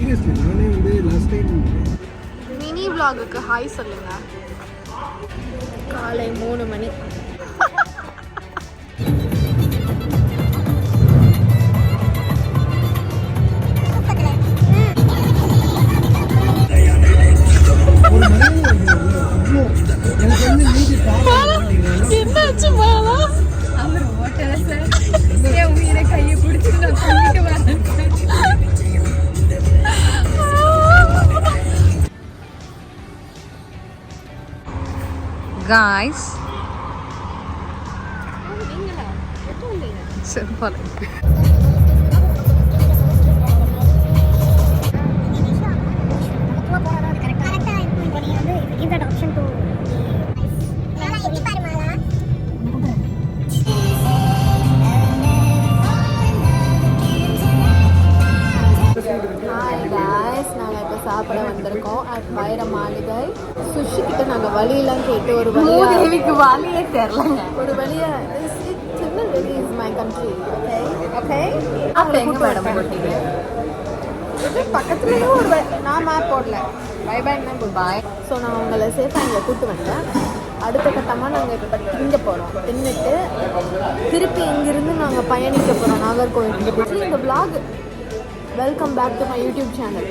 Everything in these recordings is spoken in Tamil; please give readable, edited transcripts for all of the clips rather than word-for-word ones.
சீரியஸ்லி நானே வந்து லாஸ்ட் டைம் மினி vlogக்கு ஹாய் சொல்லுங்க. காலை 3 மணி. என்னாச்சு மாலா? அவர் ஓட்டல சார். என் உயிரை கையை பிடிச்சிட்டு நான் தூக்கிட்டு வரேன். Guys. Simple. Give that option to hi guys, நாங்கள் இப்போ சாப்பிட வந்திருக்கோம் அட் வைர மாளிகை. சுஷி கிட்ட நாங்கள் வழியெல்லாம் கேட்டு ஒரு வழியாக வாலியே தெரியலங்க. ஒரு வழியாக Tirunelveli is my country. Okay இது பக்கத்துலேயும் ஒரு நான் மேப் போடல. Bye bye. ஸோ நான் உங்களை சேஃபாக இங்கே கூப்பிட்டு வந்தேன். அடுத்த கட்டமாக நாங்கள் இப்போ திங்க போகிறோம். தின்னுட்டு திருப்பி இங்கிருந்து நாங்கள் பயணிக்க போகிறோம் நாகர்கோவில். இந்த vlog welcome back to my YouTube channel.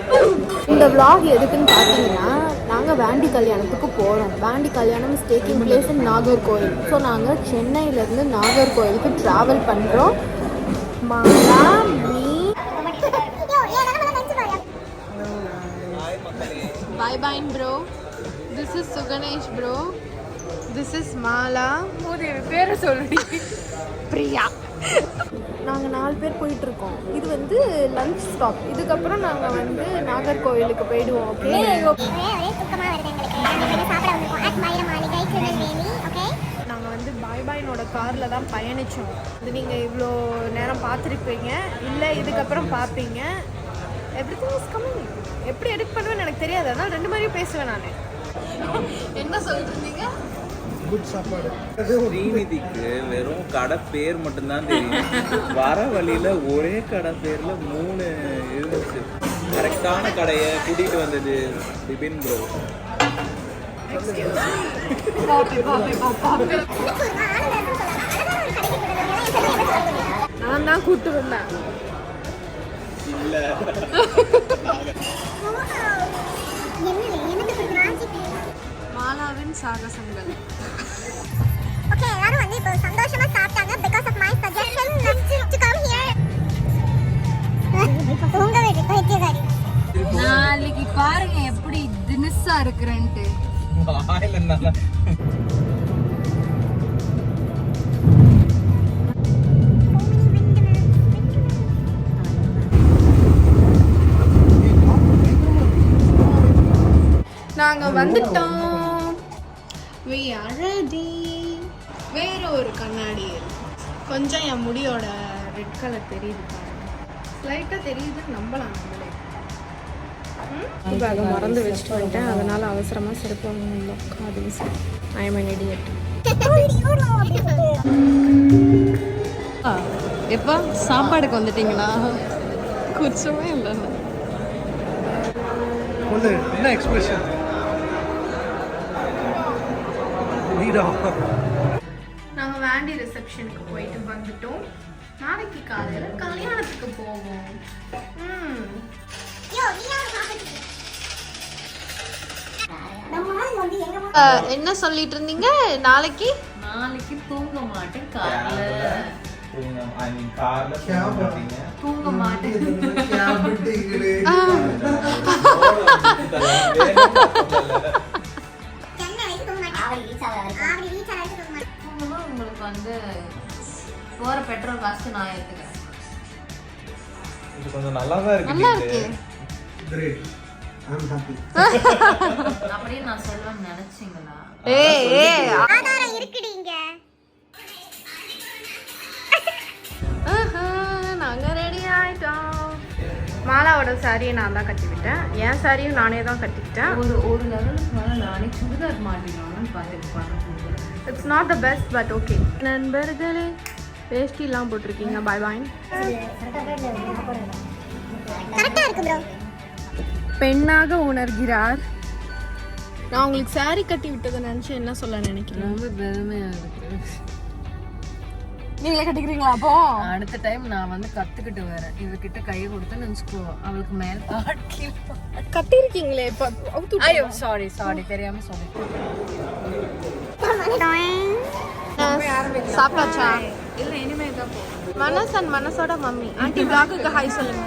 இந்த vlog எதுக்குன்னு பார்த்தீங்கன்னா, நாங்கள் வேண்டி கல்யாணத்துக்கு போகிறோம். வேண்டி கல்யாணம் is taking place in Nagercoil. So நாங்கள் சென்னையிலேருந்து நாகர்கோவிலுக்கு ட்ராவல் பண்ணுறோம். Mala me bye bye bro. This is Suganesh bro. This is Mala. பேரை சொல்லி பிரியா. நாங்கள் 4 பேர் போயிட்டுருக்கோம். இது வந்து லஞ்ச் ஸ்டாப். இதுக்கப்புறம் நாங்கள் வந்து நாகர்கோவிலுக்கு போயிடுவோம். ஓகே, நாங்கள் வந்து பாய் பாயினோட காரில் தான் பயணித்தோம். இது நீங்கள் இவ்வளோ நேரம் பார்த்துருப்பீங்க, இல்லை இதுக்கப்புறம் பார்ப்பீங்க. Everything is coming. எப்படி எடிட் பண்ணுவேன்னு எனக்கு தெரியாது, அதனால் 2 மாதிரியும் பேசுவேன் நான். என்ன சொல்லிருந்தீங்க? குட் சாப்பாடு. ஸ்ரீநிதிக்கு வெறும் கடை பேர் மட்டும்தான் தெரியும். வர வழியில ஒரே கடை பேர்ல 3 இருந்துச்சு. கரெக்டான கடையை கூட்டிட்டு வந்தது பிபின் ப்ரோ. நான் தான் கூப்பிட்டு வந்தேன். இல்ல மாலாவின் சாகசங்கள். ஓகே, எல்லாரும் வந்து இப்போ சந்தோஷமா சாப்பிட்டாங்க because of my suggestion to come here. உங்க வீட்டு பைத்தியக்காரி. நாளைக்கு பாருங்க எப்படி தினசா இருக்கிறேன்ட்டு. நாங்கள் வந்துட்டோம். We are ready. வேற ஒரு கண்ணாடி கொஞ்சம் என் முடியோட ரெட் கலர் தெரியுது பாருங்க. லைட்டாக தெரியுது, நம்பலாம் நம்மளே. இப்போ அதை மறந்து வச்சுட்டு வந்துட்டேன், அதனால அவசரமாக செருப்பு காது. I am an idiot. எப்போ சாப்பாடுக்கு வந்துட்டீங்களா? குச்சமே இல்லைண்ணா. என்ன எக்ஸ்பிரஷன்? நாங்கள் வேண்டி ரிசப்ஷனுக்கு போயிட்டு வந்துட்டோம். நாளைக்கு காலையில் கல்யாணத்துக்கு போவோம். என்ன சொல்லிட்டு இருந்தீங்க? நாளைக்கு தூங்க மாட்டேன். காலைல தூங்க மாட்டேன். உங்களுக்கு வந்து போற பெட்ரோல் காசு நான் ஏத்துக்கிறேன். இது கொஞ்சம் நல்லா தான் இருக்கு. நல்லா இருக்கு. கிரேட். I am happy. அப்படியே நான் சொல்றேன்னு நினைச்சீங்களா? ஏய் ஆதாரம் இருக்குடிங்க. நாங்கள் ரெடி ஆயிட்டோம். மாலாவோட சாரியை நான் தான் கட்டிவிட்டேன். என் சாரியும் நானே தான் கட்டிக்கிட்டேன். ஒரு லெவலுக்கு மேலே நானே சுடிதார் மாட்டினோன்னு பார்த்துட்டு it's not the best but okay. நண்பர்களே, வேஷ்டிலாம் போட்டிருக்கீங்க. பாய் பாய். கரெக்டா இருக்கு ப்ரோ. பெண்ணாக உணர்கிறார். நான் உங்களுக்கு saree கட்டி விட்டதை நினைச்சு என்ன சொல்ல நினைக்கிறேன்? ரொம்ப பெருமையா இருக்கு. நீங்களே கட்டிக்கிறீங்களா? அப்போ அடுத்த டைம் நான் வந்து கத்துக்கிட்டு வரேன். இவகிட்ட கையை கொடுத்து நினைச்சுக்கோ, அவளுக்கு மேல் கட்டிருக்கீங்களே இப்ப. ஐயோ சாரி தெரியாம சொன்னேன். சாப்பிட்டாச்சா? இல்ல இனிமே தான் போகணும். மனசன் மனசோட மம்மி. ஆண்டி பிளாக்குக்கு ஹாய் சொல்லுங்க.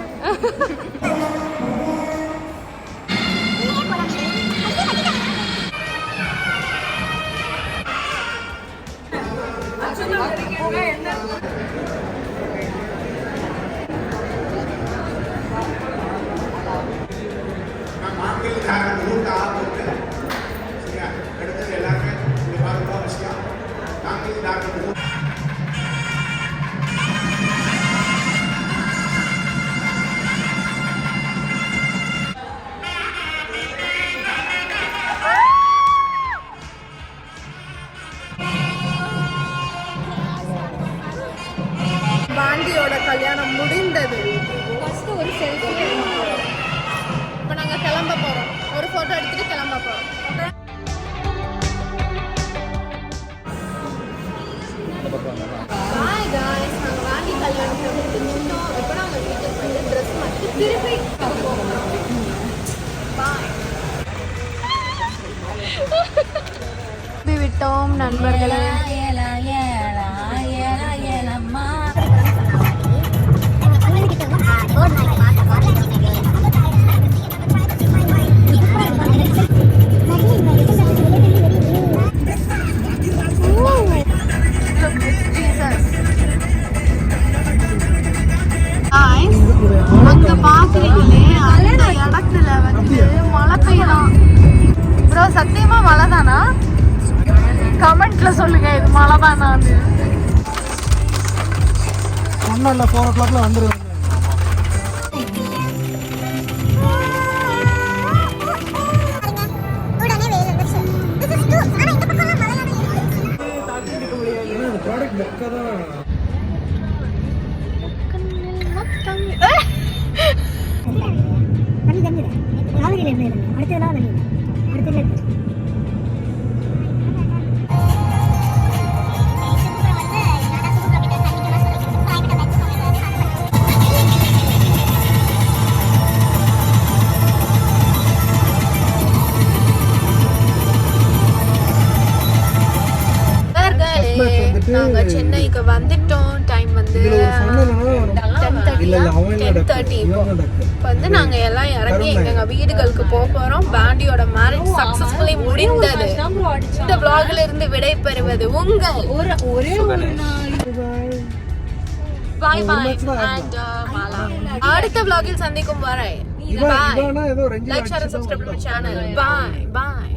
பாண்டியோட கல்யாணம் முடிந்தது. ஒரு செல்ஃபி இப்போ நாங்க கிளம்ப போறோம். ஒரு போட்டோ எடுத்துட்டு கிளம்ப போறோம். Bye guys. நாங்க வாண்டி கல்யாணத்துல முடிச்சிட்டோம். இப்போ நாங்க வீட்டுக்கு போய் ட்ரெஸ் மாத்தி திருப்பி போறோம். Bye. விட்டோம் நண்பர்களே. அங்க பாக்குறீங்களே அந்த இடத்துல வந்து மழை பெய்யலாம். ப்ரோ சத்தியமா மழை தானா? கமெண்ட்ல சொல்லுங்க இது மழை தானான்னு. ஒன்றும் 4 o'clock வந்துருவாங்க. உடனே வெயில் வந்துச்சு. This is true. ஆனா இந்த பக்கம்லாம் மழையா தான் இருக்கு. ஏன்னா இந்த ப்ராடக்ட் பக்கா தான். தண்ணி தண்ணி காவிரியில் என்ன அடுத்ததெல்லாம் தண்ணி அடுத்ததுல நாங்க சென்னைக்கு வந்துட்டோம். டைம் வந்து 10:30 இப்போ வந்து நாங்க எல்லாம் இறங்கி எங்க வீடுகளுக்கு போறோம். பாண்டியோட மேரேஜ் சக்சஸ்ஃபுல்லி முடிந்தது. இந்த vlogல இருந்து விடை பெறுவது உங்கள் ஒரே ஒரு நாள். பாய் பாய் அண்ட் மாலா. அடுத்த vlogல் சந்திக்கும் வரை இவனா ஏதோ like share subscribe to channel. Bye bye.